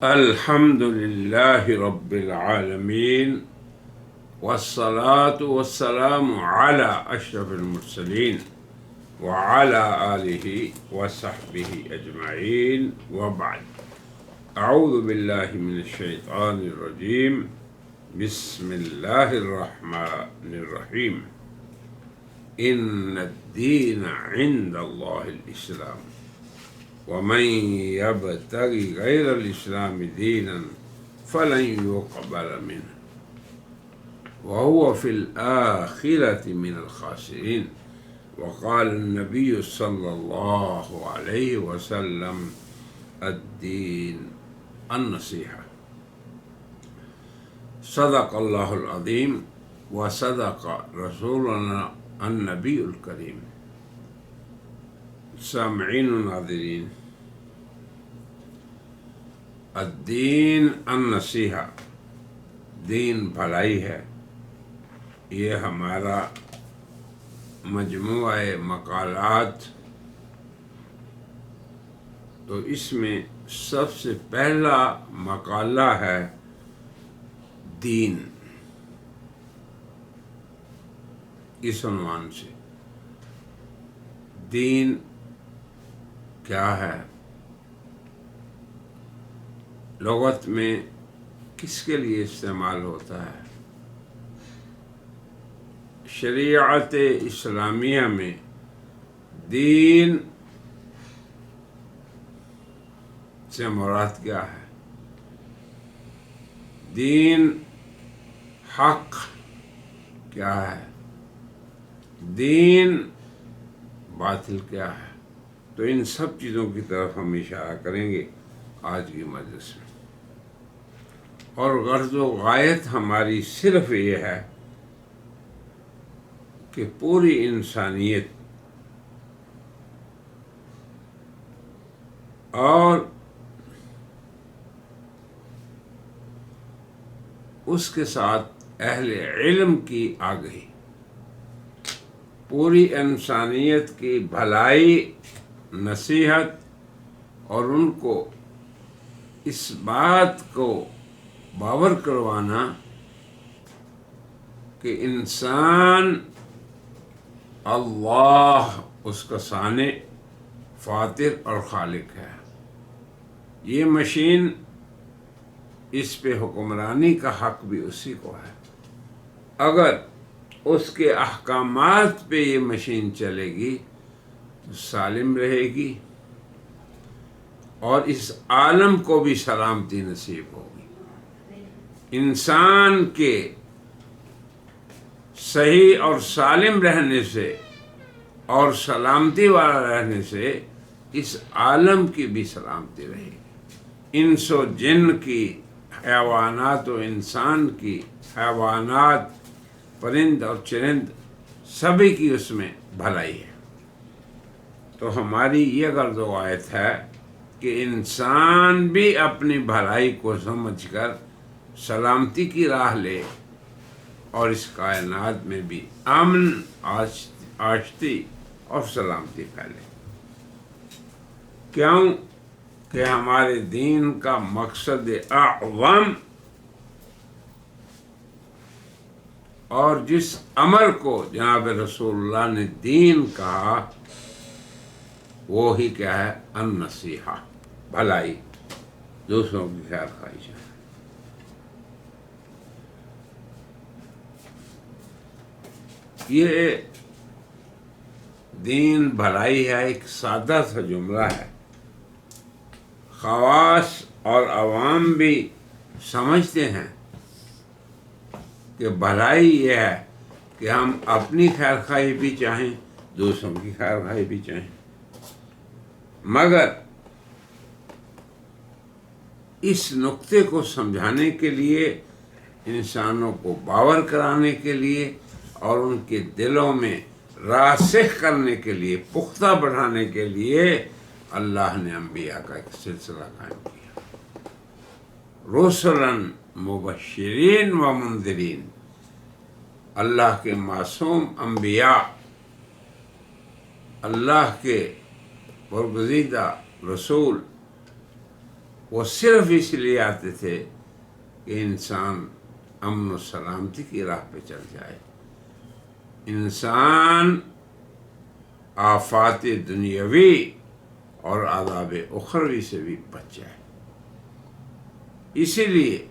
الحمد لله رب العالمين، والصلاة والسلام على أشرف المرسلين وعلى آله وصحبه أجمعين، وبعد. أعوذ بالله من الشيطان الرجيم. بسم الله الرحمن الرحيم. إن الدين عند الله الإسلام ومن يبتغي غير الإسلام دينا فلن يقبل منه وهو في الآخرة من الخاسرين. وقال النبي صلى الله عليه وسلم: الدين النصيحة. صدق الله العظيم وصدق رسولنا النبي الكريم. سامعین و ناظرین، الدین النصیحہ، دین بھلائی ہے، یہ ہمارا مجموعہ مقالات. تو اس میں سب سے پہلا مقالہ ہے دین، اس عنوان سے. دین کیا ہے؟ لغت میں کس کے لیے استعمال ہوتا ہے؟ شریعت اسلامیہ میں دین سے مراد کیا ہے؟ دین حق کیا ہے؟ دین باطل کیا ہے؟ تو ان سب چیزوں کی طرف ہم اشارہ کریں گے آج کی مجلس میں. اور غرض و غایت ہماری صرف یہ ہے کہ پوری انسانیت اور اس کے ساتھ اہل علم کی آگہی، پوری انسانیت کی بھلائی، نصیحت، اور ان کو اس بات کو باور کروانا کہ انسان اللہ اس کا صانع، فاطر اور خالق ہے. یہ مشین، اس پہ حکمرانی کا حق بھی اسی کو ہے. اگر اس کے احکامات پہ یہ مشین چلے گی تو سالم رہے گی اور اس عالم کو بھی سلامتی نصیب ہوگی. انسان کے صحیح اور سالم رہنے سے اور سلامتی والا رہنے سے اس عالم کی بھی سلامتی رہے گی. انس و جن کی، حیوانات و انسان کی، حیوانات، پرند اور چرند، سبھی کی اس میں بھلائی ہے. تو ہماری یہ غرض و غایت ہے کہ انسان بھی اپنی بھلائی کو سمجھ کر سلامتی کی راہ لے اور اس کائنات میں بھی امن، آشتی اور سلامتی پھیلے. کیوں کہ ہمارے دین کا مقصد اعظم اور جس امر کو جناب رسول اللہ نے دین کہا، وہی کیا ہے؟ النصیحہ، بھلائی، دوسروں کی خیر خواہی ہے. یہ دین بھلائی ہے ایک سادہ سا جملہ ہے. خواص اور عوام بھی سمجھتے ہیں کہ بھلائی یہ ہے کہ ہم اپنی خیر خواہی بھی چاہیں، دوسروں کی خیر خواہی بھی چاہیں. مگر اس نقطے کو سمجھانے کے لیے، انسانوں کو باور کرانے کے لیے اور ان کے دلوں میں راسخ کرنے کے لیے، پختہ بڑھانے کے لیے اللہ نے انبیاء کا ایک سلسلہ قائم کیا. رسلاً مبشرین و منذرین، اللہ کے معصوم انبیاء، اللہ کے برگزیدہ رسول وہ صرف اس لیے آتے تھے کہ انسان امن و سلامتی کی راہ پہ چل جائے، انسان آفات دنیاوی اور عذاب اخروی سے بھی بچ جائے۔ اسی لیے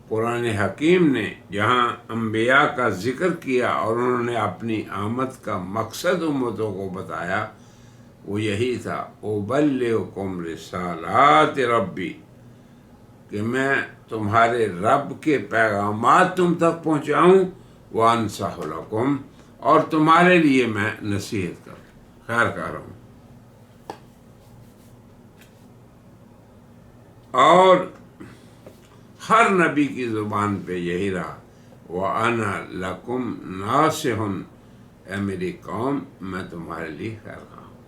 قرآن حکیم نے جہاں انبیاء کا ذکر کیا اور انہوں نے اپنی آمد کا مقصد امتوں کو بتایا، وہ یہی تھا، اُبَلِّغُکُمْ رِسَالَاتِ ربی، کہ میں تمہارے رب کے پیغامات تم تک پہنچاؤں، وَأَنصَحُ لَکُمْ، اور تمہارے لیے میں نصیحت کروں، خیر کر رہا ہوں۔ اور ہر نبی کی زبان پہ یہی رہا، وَأَنَا لَكُمْ نَاصِحٌ، اے میری قوم میں تمہارے لیے خیر خواہ ہوں۔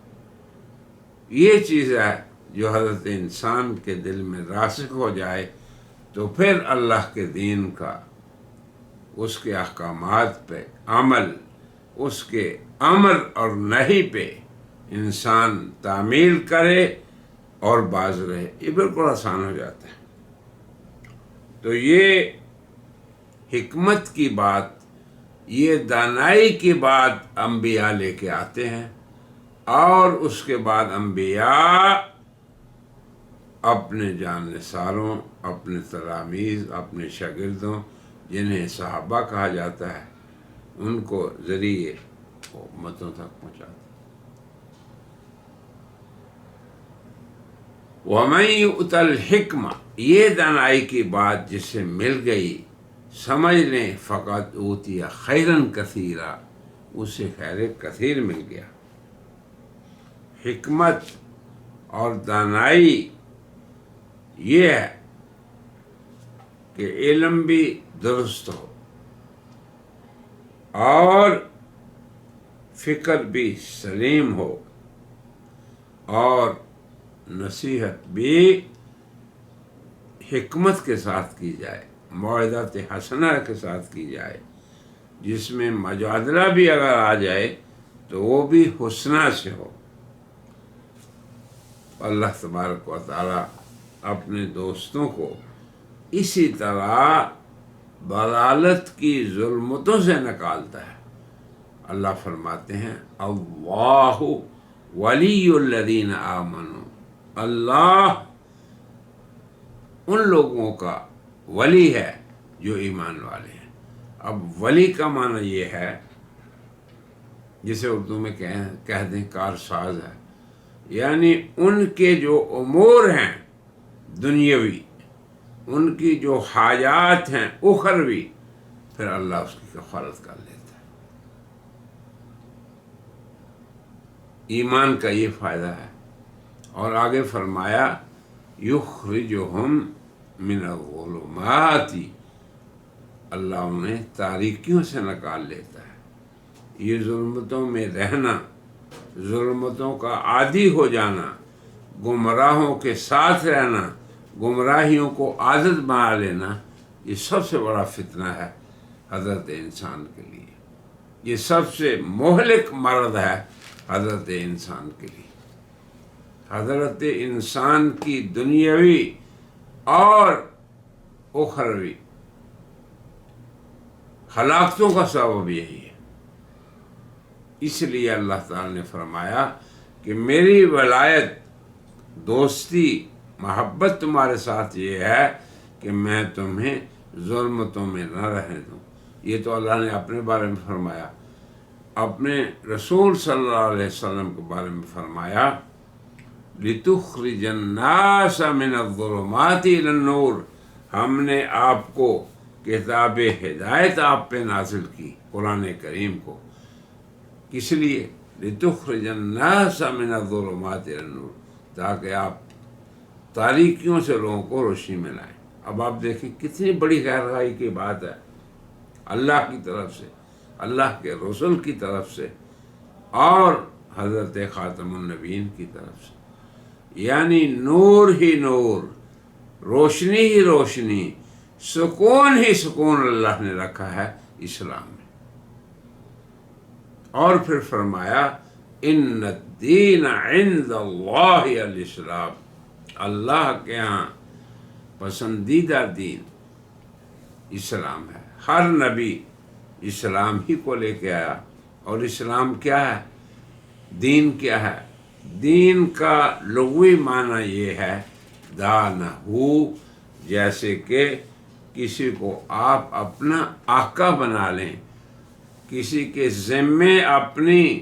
یہ چیز ہے جو حضرت انسان کے دل میں راسخ ہو جائے تو پھر اللہ کے دین کا، اس کے احکامات پہ عمل، اس کے امر اور نہی پہ انسان تعمیل کرے اور باز رہے، یہ بالکل آسان ہو جاتا ہے۔ تو یہ حکمت کی بات، یہ دانائی کی بات انبیاء لے کے آتے ہیں، اور اس کے بعد انبیاء اپنے جانثاروں، اپنے تلاميذ، اپنے شاگردوں، جنہیں صحابہ کہا جاتا ہے، ان کو ذریعے امتوں تک پہنچاتے ہیں۔ وَمَن يُؤْتَ الْحِکْمَةَ، یہ دانائی کی بات جسے مل گئی، سمجھ لیں، فقط اوتیٰ خیراً کثیرا، اسے خیر کثیر مل گیا۔ حکمت اور دانائی یہ ہے کہ علم بھی درست ہو اور فکر بھی سلیم ہو اور نصیحت بھی حکمت کے ساتھ کی جائے، موعظۃ حسنہ کے ساتھ کی جائے، جس میں مجادلہ بھی اگر آ جائے تو وہ بھی حسنہ سے ہو۔ اللہ تبارک و تعالی اپنے دوستوں کو اسی طرح ضلالت کی ظلمتوں سے نکالتا ہے۔ اللہ فرماتے ہیں، اللہ ولی الذین آمنوا، اللہ ان لوگوں کا ولی ہے جو ایمان والے ہیں۔ اب ولی کا معنی یہ ہے، جسے اردو میں کہہ دیں کارساز ہے، یعنی ان کے جو امور ہیں دنیاوی، ان کی جو حاجات ہیں اخروی، پھر اللہ اس کی کفالت کر لیتا ہے۔ ایمان کا یہ فائدہ ہے۔ اور آگے فرمایا، یخرجہم من الظلمات، اللہ انہیں تاریکیوں سے نکال لیتا ہے۔ یہ ظلمتوں میں رہنا، ظلمتوں کا عادی ہو جانا، گمراہوں کے ساتھ رہنا، گمراہیوں کو عادت بنا لینا، یہ سب سے بڑا فتنہ ہے حضرت انسان کے لیے۔ یہ سب سے مہلک مرض ہے حضرت انسان کے لیے۔ حضرت انسان کی دنیاوی اور اخروی ہلاکتوں کا سبب یہی ہے۔ اس لیے اللہ تعالی نے فرمایا کہ میری ولایت، دوستی، محبت تمہارے ساتھ یہ ہے کہ میں تمہیں ظلمتوں میں نہ رہنے دوں۔ یہ تو اللہ نے اپنے بارے میں فرمایا، اپنے رسول صلی اللہ علیہ وسلم کے بارے میں فرمایا، لِتُخْرِجَ النَّاسَ مِنَ الظُّلُمَاتِ إِلَى النُّورِ، ہم نے آپ کو کتاب ہدایت آپ پہ نازل کی، قرآن کریم کو، کس لیے؟ لِتُخْرِجَ النَّاسَ مِنَ الظُّلُمَاتِ إِلَى النُّورِ، تاکہ آپ تاریکیوں سے لوگوں کو روشنی میں لائیں۔ اب آپ دیکھیں کتنی بڑی خیرخواہی کی بات ہے، اللہ کی طرف سے، اللہ کے رسول کی طرف سے، اور حضرت خاتم النبیین کی طرف سے، یعنی نور ہی نور، روشنی ہی روشنی، سکون ہی سکون اللہ نے رکھا ہے اسلام میں۔ اور پھر فرمایا، ان الدین عند اللہ الاسلام، اللہ کے ہاں پسندیدہ دین اسلام ہے۔ ہر نبی اسلام ہی کو لے کے آیا، اور اسلام کیا ہے؟ دین کیا ہے؟ دین کا لغوی معنی یہ ہے دانہو، جیسے کہ کسی کو آپ اپنا آقا بنا لیں، کسی کے ذمے اپنی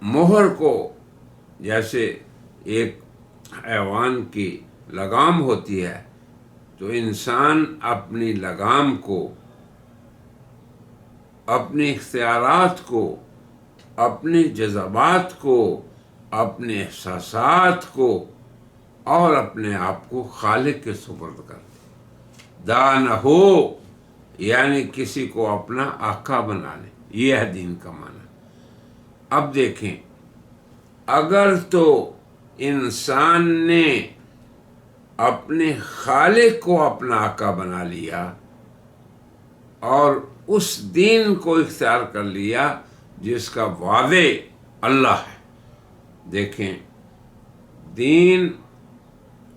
مہر کو، جیسے ایک حیوان کی لگام ہوتی ہے، تو انسان اپنی لگام کو، اپنے اختیارات کو، اپنے جذبات کو، اپنے احساسات کو اور اپنے آپ کو خالق کے سپرد کر دے۔ دانہو یعنی کسی کو اپنا آقا بنا لے، یہ ہے دین کا معنی۔ اب دیکھیں، اگر تو انسان نے اپنے خالق کو اپنا آقا بنا لیا اور اس دین کو اختیار کر لیا جس کا وعدے اللہ ہے۔ دیکھیں، دین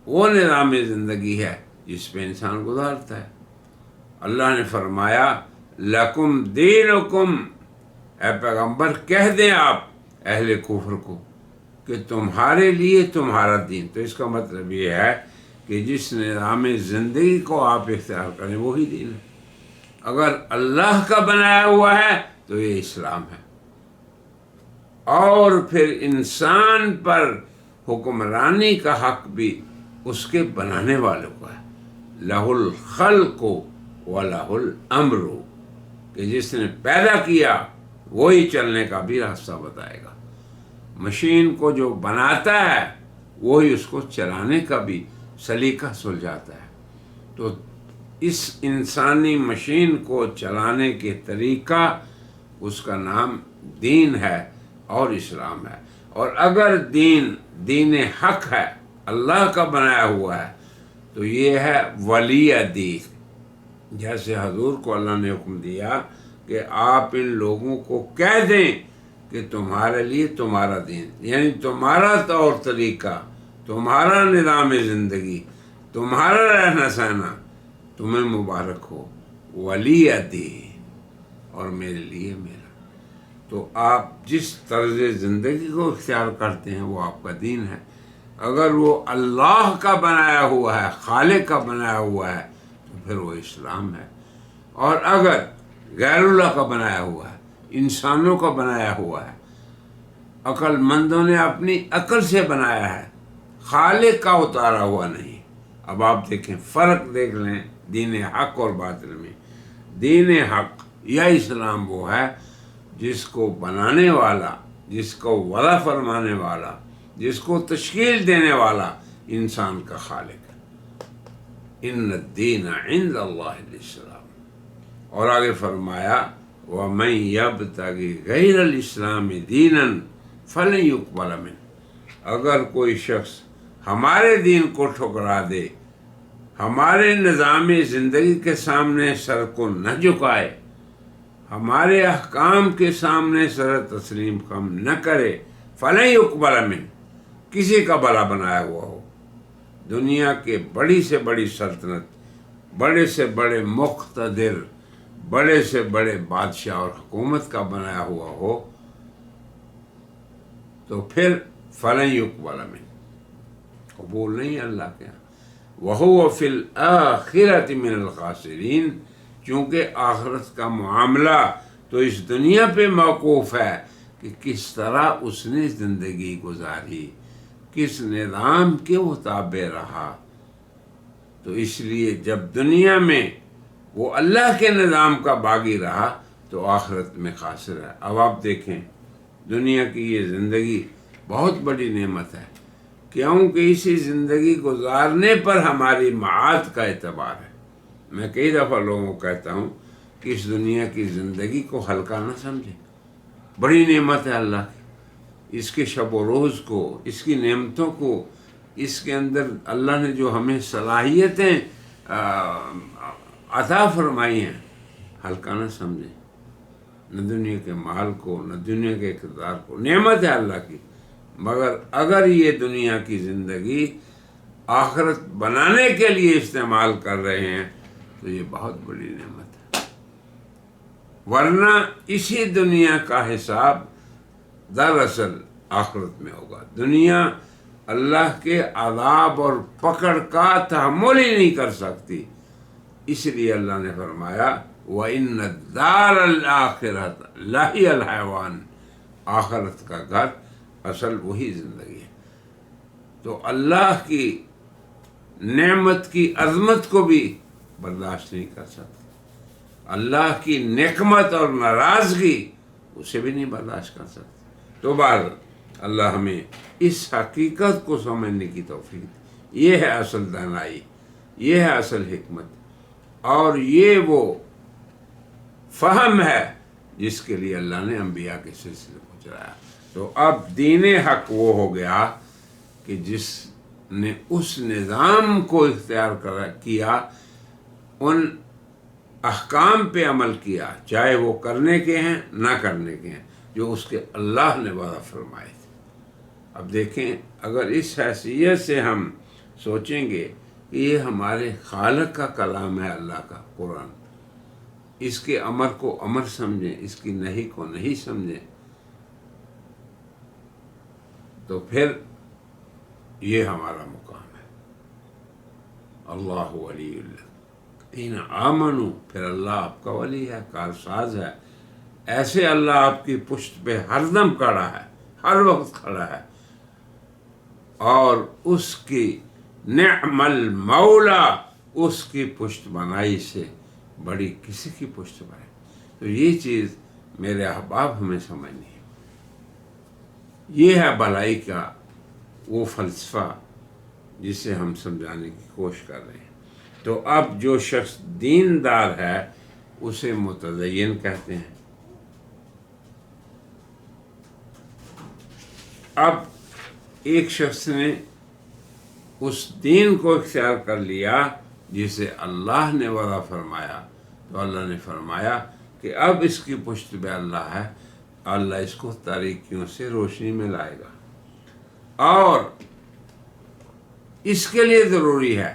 وہ نظام زندگی ہے جس پہ انسان گزارتا ہے۔ اللہ نے فرمایا لکم دینکم، اے پیغمبر کہہ دیں آپ اہل کفر کو کہ تمہارے لیے تمہارا دین۔ تو اس کا مطلب یہ ہے کہ جس نظام زندگی کو آپ اختیار کریں وہی دین ہے۔ اگر اللہ کا بنایا ہوا ہے تو یہ اسلام ہے، اور پھر انسان پر حکمرانی کا حق بھی اس کے بنانے والوں کو ہے۔ لہ الخلق ولہ الامر، کہ جس نے پیدا کیا وہی چلنے کا بھی راستہ بتائے گا۔ مشین کو جو بناتا ہے وہی اس کو چلانے کا بھی سلیقہ سلجھاتا ہے۔ تو اس انسانی مشین کو چلانے کے طریقہ اس کا نام دین ہے اور اسلام ہے۔ اور اگر دین حق ہے، اللہ کا بنایا ہوا ہے، تو یہ ہے ولی دین۔ جیسے حضور کو اللہ نے حکم دیا کہ آپ ان لوگوں کو کہہ دیں کہ تمہارے لیے تمہارا دین، یعنی تمہارا طور طریقہ، تمہارا نظام زندگی، تمہارا رہنا سہنا تمہیں مبارک ہو، ولی دین، اور میرے لیے میرا۔ تو آپ جس طرز زندگی کو اختیار کرتے ہیں وہ آپ کا دین ہے۔ اگر وہ اللہ کا بنایا ہوا ہے، خالق کا بنایا ہوا ہے، تو پھر وہ اسلام ہے۔ اور اگر غیر اللہ کا بنایا ہوا ہے، انسانوں کا بنایا ہوا ہے، عقل مندوں نے اپنی عقل سے بنایا ہے، خالق کا اتارا ہوا نہیں۔ اب آپ دیکھیں، فرق دیکھ لیں دین حق اور باطل میں۔ دین حق یا اسلام وہ ہے جس کو بنانے والا، جس کو وعدہ فرمانے والا، جس کو تشکیل دینے والا انسان کا خالق ہے۔ ان الدین عند اللہ الاسلام۔ اور آگے فرمایا وَمَن يَبْتَغِ غَيْرَ الْإِسْلَامِ دِينًا فَلَن يُقْبَلَ مِنْهُ۔ اگر کوئی شخص ہمارے دین کو ٹھکرا دے، ہمارے نظام زندگی کے سامنے سر کو نہ جھکائے، ہمارے احکام کے سامنے سر تسلیم خم نہ کرے، فَلَن يُقْبَلَ مِنْهُ، کسی کا بھلا بنایا ہوا ہو، دنیا کے بڑی سے بڑی سلطنت، بڑے سے بڑے مقتدر، بڑے سے بڑے بادشاہ اور حکومت کا بنایا ہوا ہو، تو پھر فَلَن يُقْبَلَ مِنْهُ، قبول نہیں اللہ کے یہاں۔ وَهُوَ فِي الْآخِرَةِ مِنَ الْخَاسِرِينَ، چونکہ آخرت کا معاملہ تو اس دنیا پہ موقوف ہے کہ کس طرح اس نے زندگی گزاری، کس نظام کے مطابق رہا۔ تو اس لیے جب دنیا میں وہ اللہ کے نظام کا باغی رہا تو آخرت میں خاسر ہے۔ اب آپ دیکھیں، دنیا کی یہ زندگی بہت بڑی نعمت ہے، کیونکہ اسی زندگی گزارنے پر ہماری معاد کا اعتبار ہے۔ میں کئی دفعہ لوگوں کو کہتا ہوں کہ اس دنیا کی زندگی کو ہلکا نہ سمجھیں، بڑی نعمت ہے اللہ کی۔ اس کے شب و روز کو، اس کی نعمتوں کو، اس کے اندر اللہ نے جو ہمیں صلاحیتیں عطا فرمائی ہیں، ہلکا نہ سمجھیں۔ نہ دنیا کے مال کو، نہ دنیا کے اقتدار کو، نعمت ہے اللہ کی، مگر اگر یہ دنیا کی زندگی آخرت بنانے کے لیے استعمال کر رہے ہیں تو یہ بہت بڑی نعمت ہے. ورنہ اسی دنیا کا حساب دراصل آخرت میں ہوگا. دنیا اللہ کے عذاب اور پکڑ کا تحمل ہی نہیں کر سکتی. اس لیے اللہ نے فرمایا وَإِنَّ الدَّارَ الْآخِرَةَ لَهِيَ الْحَيَوَانُ، آخرت کا گھر اصل وہی زندگی ہے. تو اللہ کی نعمت کی عظمت کو بھی برداشت نہیں کر سکتے، اللہ کی نقمت اور ناراضگی اسے بھی نہیں برداشت کر سکتے. تو بہرحال اللہ ہمیں اس حقیقت کو سمجھنے کی توفیق دے. یہ ہے اصل دانائی، یہ ہے اصل حکمت، اور یہ وہ فہم ہے جس کے لیے اللہ نے انبیاء کے سلسلے کو چلایا. تو اب دین حق وہ ہو گیا کہ جس نے اس نظام کو اختیار کیا، ان احکام پہ عمل کیا، چاہے وہ کرنے کے ہیں نہ کرنے کے ہیں، جو اس کے اللہ نے وعدہ فرمائے تھے. اب دیکھیں، اگر اس حیثیت سے ہم سوچیں گے کہ یہ ہمارے خالق کا کلام ہے، اللہ کا قرآن، اس کے امر کو امر سمجھیں، اس کی نہیں کو نہیں سمجھیں، تو پھر یہ ہمارا مقام ہے. اللہ ولی الذین آمنوا، پھر اللہ آپ کا ولی ہے، کارساز ہے. ایسے اللہ آپ کی پشت پہ ہر دم کھڑا ہے، ہر وقت کھڑا ہے، اور اس کی نعم المولا، اس کی پشت بنائی سے بڑی کسی کی پشت بنائی. تو یہ چیز میرے احباب ہمیں سمجھنی ہے. یہ ہے بھلائی کا وہ فلسفہ جسے ہم سمجھانے کی کوشش کر رہے ہیں. تو اب جو شخص دیندار ہے اسے متدین کہتے ہیں. اب ایک شخص نے اس دین کو اختیار کر لیا جسے اللہ نے وعدہ فرمایا، تو اللہ نے فرمایا کہ اب اس کی پشت پہ اللہ ہے، اللہ اس کو تاریکیوں سے روشنی میں لائے گا. اور اس کے لیے ضروری ہے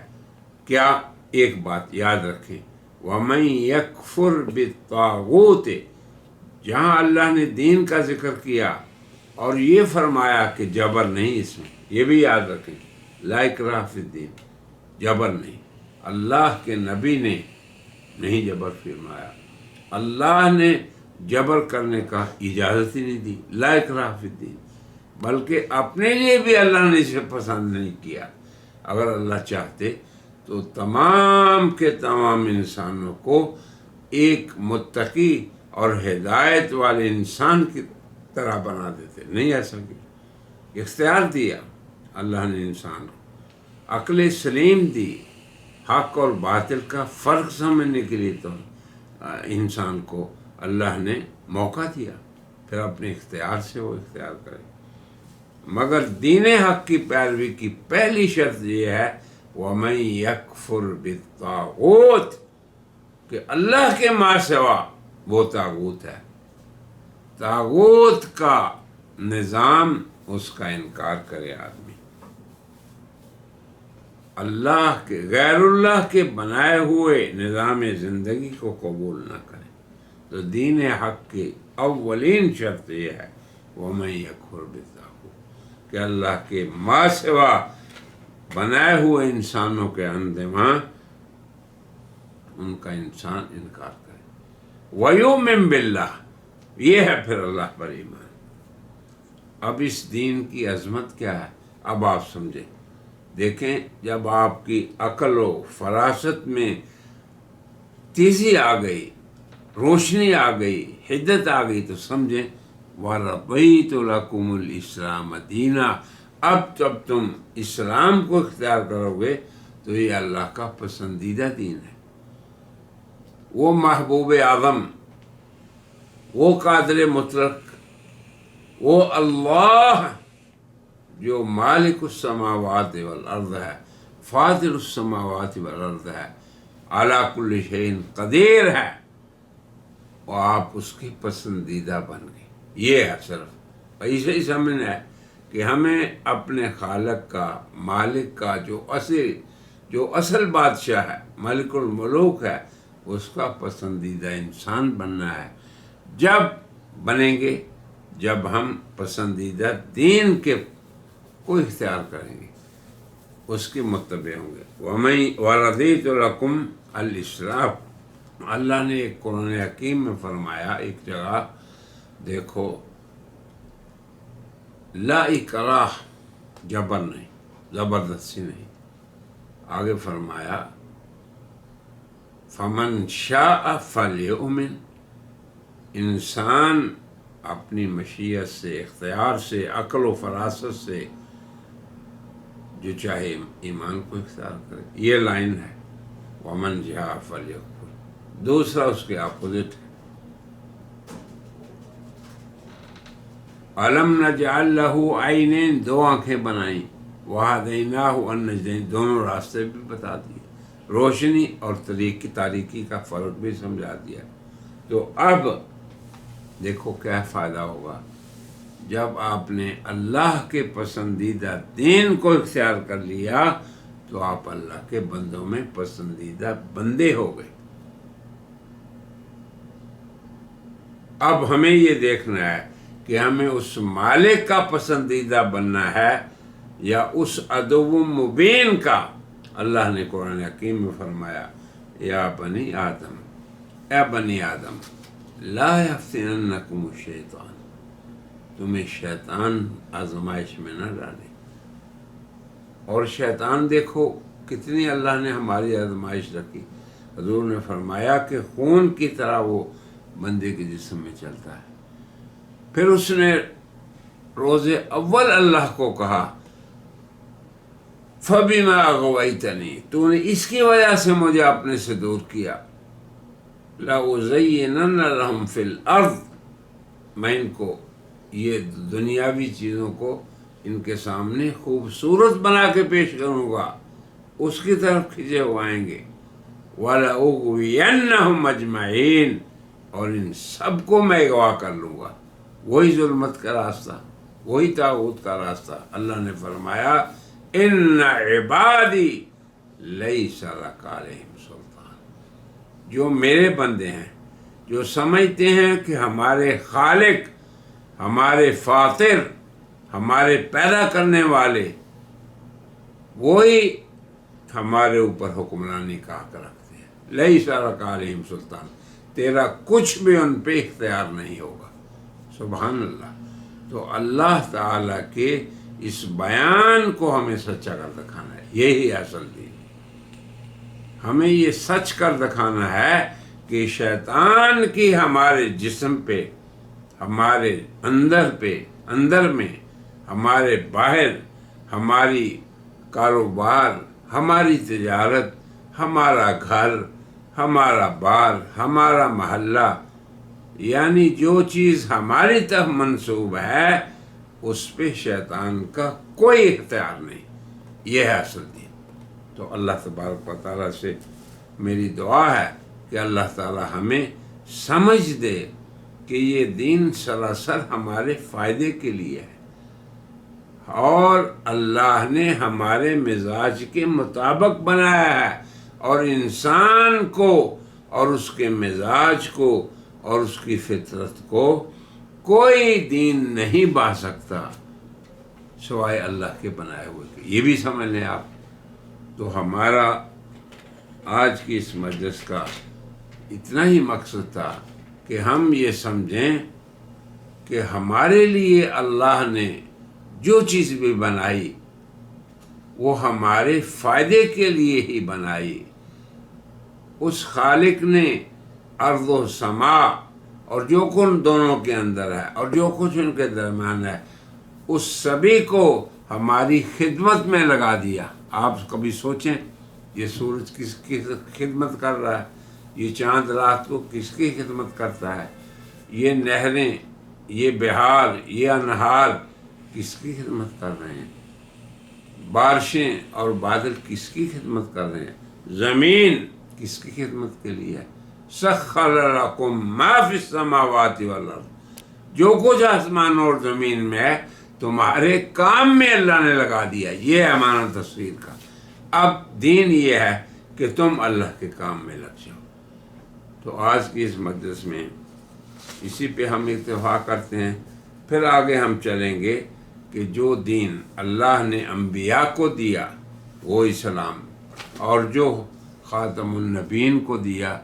کیا؟ ایک بات یاد رکھیں، وَمَن يَكْفُرْ بِالطَّاغُوتِ، جہاں اللہ نے دین کا ذکر کیا اور یہ فرمایا کہ جبر نہیں، اس میں یہ بھی یاد رکھیں، لا اکراہ فی الدین، جبر نہیں. اللہ کے نبی نے نہیں جبر فرمایا، اللہ نے جبر کرنے کا اجازت ہی نہیں دی، لا اکراہ فی الدین. بلکہ اپنے لیے بھی اللہ نے اسے پسند نہیں کیا. اگر اللہ چاہتے تو تمام کے تمام انسانوں کو ایک متقی اور ہدایت والے انسان کی طرح بنا دیتے. نہیں ایسا کیا، اختیار دیا اللہ نے انسان کو، عقل سلیم دی، حق اور باطل کا فرق سمجھنے کے لیے تو انسان کو اللہ نے موقع دیا، پھر اپنے اختیار سے وہ اختیار کرے. مگر دین حق کی پیروی کی پہلی شرط یہ ہے وَمَن يَكْفُرْ بِالطَّاغُوتِ، کہ اللہ کے ما سوا وہ طاغوت ہے. طاغوت کا نظام، اس کا انکار کرے آدمی، اللہ کے غیر اللہ کے بنائے ہوئے نظام زندگی کو قبول نہ کرے. تو دین حق کی اولین شرط یہ ہے وَمَن يَكْفُرْ بِالطَّاغُوتِ، کہ اللہ کے ما سوا بنائے ہوئے انسانوں کے اندماں ان کا انسان انکار کرے. وَيُؤْمِن بِاللَّهِ، یہ ہے پھر اللہ پر ایمان. اب اس دین کی عظمت کیا ہے، اب آپ سمجھیں. دیکھیں، جب آپ کی عقل و فراست میں تیزی آ گئی، روشنی آ گئی، حدت آ گئی، تو سمجھیں وَرَضَيْتُ لَكُمُ الْإِسْلَامَ دِينًا، اب جب تم اسلام کو اختیار کرو گے تو یہ اللہ کا پسندیدہ دین ہے. وہ محبوب اعظم، وہ قادر مطلق، وہ اللہ جو مالک السماوات والارض ہے، فاطر السماوات والارض ہے، علی کل شیء قدیر ہے، اور آپ اس کی پسندیدہ بن گئے. یہ ہے صرف ایسے ہی سمجھنا ہے کہ ہمیں اپنے خالق کا، مالک کا، جو اصل بادشاہ ہے، ملک الملوک ہے، اس کا پسندیدہ انسان بننا ہے۔ جب بنیں گے جب ہم پسندیدہ دین کے کو اختیار کریں گے، اس کے متبع ہوں گے۔ وَرَضِيتُ لَكُمْ الْإِسْلَامَ، اللہ نے ایک قرآن حکیم میں فرمایا ایک جگہ، دیکھو، لا اکراہ، جبر نہیں، زبردستی نہیں۔ آگے فرمایا فَمَنْ شَاءَ فَلْيُؤْمِنْ، انسان اپنی مشیت سے، اختیار سے، عقل و فراست سے جو چاہے ایمان کو اختیار کرے، یہ لائن ہے۔ وَمَنْ شَاءَ فَلْيَكْفُرْ، دوسرا اس کے اپوزٹ ہے۔ أَلَمْ نَجْعَلْ لَهُ عَيْنَيْنِ، دو آنکھیں بنائیں، وَهَدَيْنَاهُ النَّجْدَيْنِ، دونوں راستے بھی بتا دیے، روشنی اور تاریکی کا فرق بھی سمجھا دیا۔ تو اب دیکھو کیا فائدہ ہوگا جب آپ نے اللہ کے پسندیدہ دین کو اختیار کر لیا، تو آپ اللہ کے بندوں میں پسندیدہ بندے ہو گئے۔ اب ہمیں یہ دیکھنا ہے کہ ہمیں اس مالک کا پسندیدہ بننا ہے یا اس عدو مبین کا۔ اللہ نے قرآن حکیم میں فرمایا یا بنی آدم، اے بنی آدم، لا یفتننکم الشیطان، تمہیں شیطان آزمائش میں نہ ڈالے۔ اور شیطان دیکھو کتنی اللہ نے ہماری آزمائش رکھی۔ حضور نے فرمایا کہ خون کی طرح وہ بندے کے جسم میں چلتا ہے۔ پھر اس نے روز اول اللہ کو کہا فَبِمَا أَغْوَيْتَنِي، تو نے اس کی وجہ سے مجھے اپنے سے دور کیا، لَأُزَيِّنَنَّ لَهُمْ فِي الْأَرْضِ، میں ان کو، یہ دنیاوی چیزوں کو ان کے سامنے خوبصورت بنا کے پیش کروں گا، اس کی طرف کھنچے ہوئیں گے، وَلَأُغْوِيَنَّهُمْ أَجْمَعِينَ، اور ان سب کو میں اغوا کر لوں گا۔ وہی ظلمت کا راستہ، وہی طاغوت کا راستہ۔ اللہ نے فرمایا ان عبادی لیس لک علیہم سلطان، جو میرے بندے ہیں، جو سمجھتے ہیں کہ ہمارے خالق، ہمارے فاطر، ہمارے پیدا کرنے والے، وہی ہمارے اوپر حکمرانی کا حق رکھتے ہیں۔ لیس لک علیہم سلطان، تیرا کچھ بھی ان پہ اختیار نہیں ہوگا۔ سبحان اللہ۔ تو اللہ تعالیٰ کے اس بیان کو ہمیں سچا کر دکھانا ہے، یہی اصل دین۔ ہمیں یہ سچ کر دکھانا ہے کہ شیطان کی ہمارے جسم پہ، ہمارے اندر میں، ہمارے باہر، ہماری کاروبار، ہماری تجارت، ہمارا گھر، ہمارا بار، ہمارا محلہ، یعنی جو چیز ہماری طرف منسوب ہے اس پہ شیطان کا کوئی اختیار نہیں۔ یہ ہے اصل دین۔ تو اللہ تبارک و تعالیٰ سے میری دعا ہے کہ اللہ تعالیٰ ہمیں سمجھ دے کہ یہ دین سراسر ہمارے فائدے کے لیے ہے، اور اللہ نے ہمارے مزاج کے مطابق بنایا ہے، اور انسان کو اور اس کے مزاج کو اور اس کی فطرت کو کوئی دین نہیں با سکتا سوائے اللہ کے بنائے ہوئے کے۔ یہ بھی سمجھ لیں آپ۔ تو ہمارا آج کی اس مجلس کا اتنا ہی مقصد تھا کہ ہم یہ سمجھیں کہ ہمارے لیے اللہ نے جو چیز بھی بنائی وہ ہمارے فائدے کے لیے ہی بنائی۔ اس خالق نے ارض و سما اور جو کچھ دونوں کے اندر ہے اور جو کچھ ان کے درمیان ہے، اس سبھی کو ہماری خدمت میں لگا دیا۔ آپ کبھی سوچیں یہ سورج کس کی خدمت کر رہا ہے، یہ چاند رات کو کس کی خدمت کرتا ہے، یہ نہریں، یہ بہار، یہ انہار کس کی خدمت کر رہے ہیں، بارشیں اور بادل کس کی خدمت کر رہے ہیں، زمین کس کی خدمت کے لیے ہے۔ سخر لکم ما فی السماوات والارض، جو کچھ آسمان اور زمین میں ہے تمہارے کام میں اللہ نے لگا دیا. یہ ہے معنی تصویر کا. اب دین یہ ہے کہ تم اللہ کے کام میں لگ جاؤ. تو آج کی اس مجلس میں اسی پہ ہم اتفاق کرتے ہیں. پھر آگے ہم چلیں گے کہ جو دین اللہ نے انبیاء کو دیا وہ اسلام، اور جو خاتم النبیین کو دیا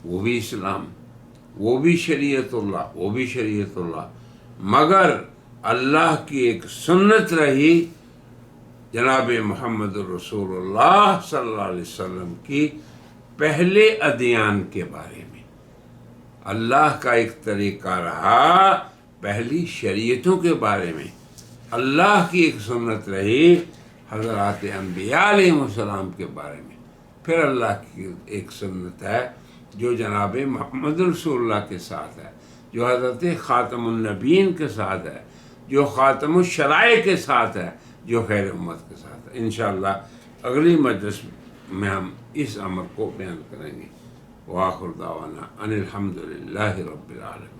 وہ بھی اسلام، وہ بھی شریعت اللہ، وہ بھی شریعت اللہ. مگر اللہ کی ایک سنت رہی جناب محمد الرسول اللہ صلی اللہ علیہ وسلم کی پہلے ادیان کے بارے میں. اللہ کا ایک طریقہ رہا پہلی شریعتوں کے بارے میں. اللہ کی ایک سنت رہی حضرات انبیاء علیہ السلام کے بارے میں. پھر اللہ کی ایک سنت ہے جو جناب محمد رسول اللہ کے ساتھ ہے، جو حضرت خاتم النبیین کے ساتھ ہے، جو خاتم الشرائع کے ساتھ ہے، جو خیر امت کے ساتھ ہے. انشاءاللہ اگلی مجلس میں ہم اس امر کو بیان کریں گے. وآخر دعوانا ان الحمدللہ رب العالمین.